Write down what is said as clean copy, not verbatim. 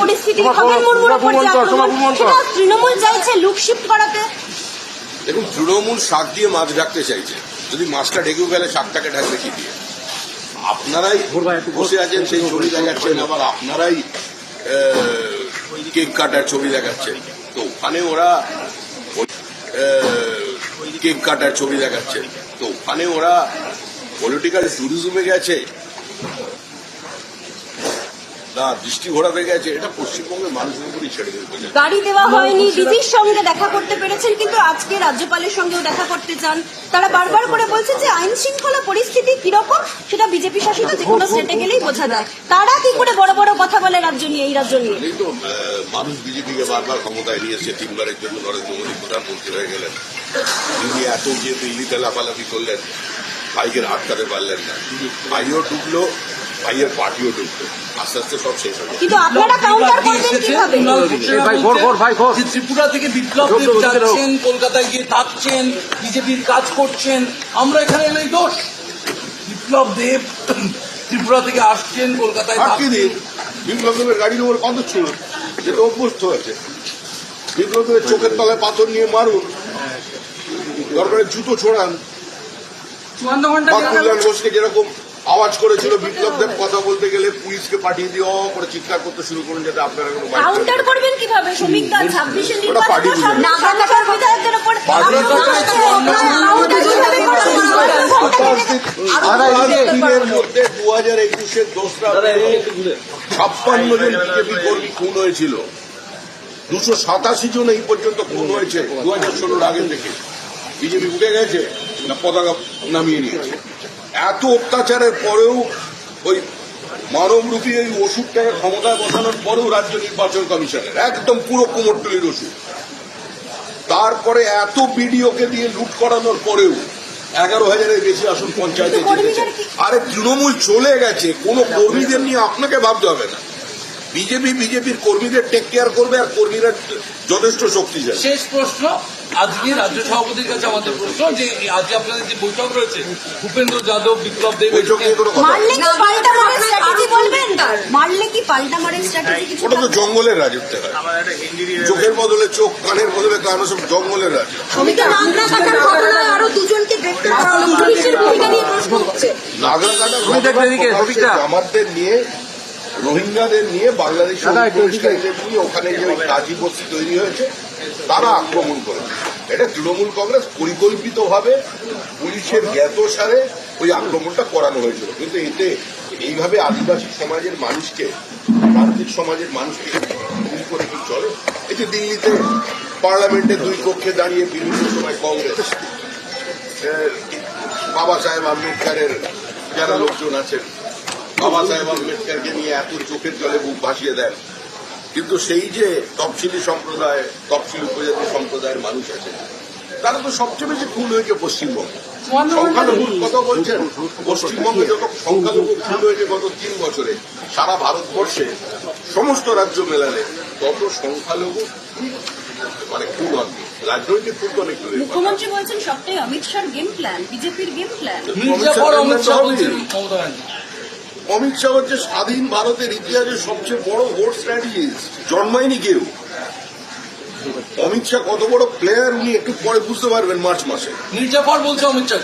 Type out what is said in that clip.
পরিস্থিতি খগেন মুর্মুর উপর যে আক্রমণ, সেটা তৃণমূল চাইছে লুক শিফট করাতে। দেখুন, তৃণমূল শাক দিয়ে মাছ ঢাকতে চাইছে। যদি মাছটা ঢেকেও গেলে শাকটাকে ঢাকবে কি দিয়ে? আপনারাই বসে আছেন, সেই ছবি দেখাচ্ছেন, আবার আপনারাই কেক কাটার ছবি দেখাচ্ছেন। তো ওখানে ওরা কেক কাটার ছবি দেখাচ্ছেন, তো ওখানে ওরা পলিটিক্যাল ট্যুরিজমে গেছে না দৃষ্টি ঘোরাতে গেছে, এটা পশ্চিমবঙ্গের মানুষের উপরই ছেড়ে দেবে। গাড়ি দেওয়া হয়নি, দিদির সঙ্গে দেখা করতে পেরেছেন, কিন্তু আজকে রাজ্যপালের সঙ্গেও দেখা করতে চান। তারা বারবার করে বলছে যে আইন শৃঙ্খলা পরিস্থিতি কিরকম সেটা বিজেপি শাসিত যে কোনো স্টেটে গেলেই বোঝা যায়। তারা কি করে বড় বড় কথা বলে রাজ্য নিয়ে, এই রাজ্য নিয়ে? এই তো মানুষ বিজেপিকে বারবার ক্ষমতায় নিয়ে এসে 3 বারের জন্য নরেন্দ্র মোদী প্রধানমন্ত্রী হয়ে গেলেন। তিনি এত যে দিল্লিতে লাফালাফি করলেন, ভাইকে আটকাতে পারলেন না। ভাইও ডুবলো, ভাইয়ের পার্টিও ডুবলো, আস্তে আস্তে সব শেষ হবে। কিন্তু আপনারা কাউন্টার করবেন কিভাবে? ত্রিপুরা থেকে বিপ্লব দেব যাচ্ছেন, কলকাতায় গিয়ে থাকছেন, বিজেপির কাজ করছেন, আমরা এখানে এলেই দোষ? বিপ্লব দেব ত্রিপুরা থেকে আসছেন, কলকাতায় থাকছেন। বিপ্লব দেবের গাড়ির উপর পাথর ছিল, যেটা অভ্যস্ত হয়েছে। বিপ্লব দেবের চোখের তলায় পাথর নিয়ে মারুন, দরকারে জুতো ছোড়ান। কল্যাণ ঘোষকে যেরকম আওয়াজ করেছিল বিপ্লব দেব, কথা বলতে গেলে পুলিশকে পাঠিয়ে দিয়ে করে চিৎকার করতে শুরু করুন, যাতে আপনারা কোনো কাউন্টার করবেন কিভাবে? শ্রমিকরা 26 ওটা পার্টি বুঝবে। নাগরিকতার বিধায়কদের উপর দিনের মধ্যে 2021-এর 2রা মে 56 জন বিজেপি কর্মী খুন হয়েছিল। 287 জন এই পর্যন্ত খুন হয়েছে 2016-র আগে থেকে। বিজেপি উঠে গেছে না পতাকা নামিয়ে নিয়েছে? এত অত্যাচারের পরেও, ওই মানবরূপী এই ওষুধটাকে ক্ষমতায় বসানোর পরেও রাজ্য নির্বাচন কমিশনের একদম পুরো কোমরটুলির ওষুধ। তারপরে এত বিডিওকে দিয়ে লুট করানোর পরেও 11,000-এর বেশি আসন পঞ্চায়েতে জিতেছে। আরে তৃণমূল চলে গেছে, কোনো কর্মীদের নিয়ে আপনাকে ভাবতে হবে না। বিজেপির কর্মীদের টেক কেয়ার করবে, আর কর্মীরা যথেষ্ট শক্তিশালী। শেষ প্রশ্ন, আজকে রাজ্য সভাপতির কাছে আমাদের প্রশ্ন, যে আজকে আপনাদের যে বৈঠক রয়েছে, ভূপেন্দ্র যাদব, বিপ্লব দেব, মারলে কি পাল্টা মারের স্ট্র্যাটেজি? ওটা তো জঙ্গলের রাজত্ব হয়। চোখের বদলে চোখ, কানের বদলে কান, সব জঙ্গলের রাজত্ব। আরো দুজনকে গ্রেফতার করা হলো, পুলিশের ভূমিকা নিয়ে প্রশ্ন হচ্ছে। নাগরা কাটা আমাদের নিয়ে, রোহিঙ্গাদের নিয়ে, বাংলাদেশের অনুপ্রবেশকারীদের নিয়ে ওখানে যে কাজী বস্তি তৈরি হয়েছে, তারা আক্রমণ করেছে। এটা তৃণমূল কংগ্রেস পরিকল্পিতভাবে পুলিশের জ্ঞাতসারে ওই আক্রমণটা করানো হয়েছিল। কিন্তু এতে এইভাবে আদিবাসী সমাজের মানুষকে, প্রান্তিক সমাজের মানুষকে গুলি করে কি চলে? এই যে দিল্লিতে পার্লামেন্টের 2 কক্ষে দাঁড়িয়ে বিভিন্ন সময় কংগ্রেস বাবা সাহেব আম্বেদকরের যারা লোকজন আছেন, বাবা সাহেব আম্বেদকরকে নিয়ে এত চোখের জলে বুক ভাসিয়ে দেন, কিন্তু সেই যে তফসিলি সম্প্রদায়, তফসিলি উপজাতি সম্প্রদায়ের মানুষ আছে, তারা তো সবচেয়ে বেশি খুন হয়েছে পশ্চিমবঙ্গে। সংখ্যালঘুর কথা বলছেন, পশ্চিমবঙ্গে যত সংখ্যালঘু খুন হয়েছে গত 3 বছরে, সারা ভারতবর্ষে সমস্ত রাজ্য মেলালে তত সংখ্যালঘু মানে খুন হননি। রাজনৈতিক খুন অনেক দূরে। মুখ্যমন্ত্রী বলছেন সবটাই অমিত শাহর গেম প্ল্যান, বিজেপির গেম প্ল্যান। অমিত শাহ হচ্ছে স্বাধীন ভারতের ইতিহাসে সবচেয়ে বড় ভোট স্ট্র্যাটেজিস্ট। জন্মায়নি কেউ। অমিত শাহ কত বড় প্লেয়ার উনি একটু পরে বুঝতে পারবেন মার্চ মাসে। মির্জাফর বলছে অমিত শাহ।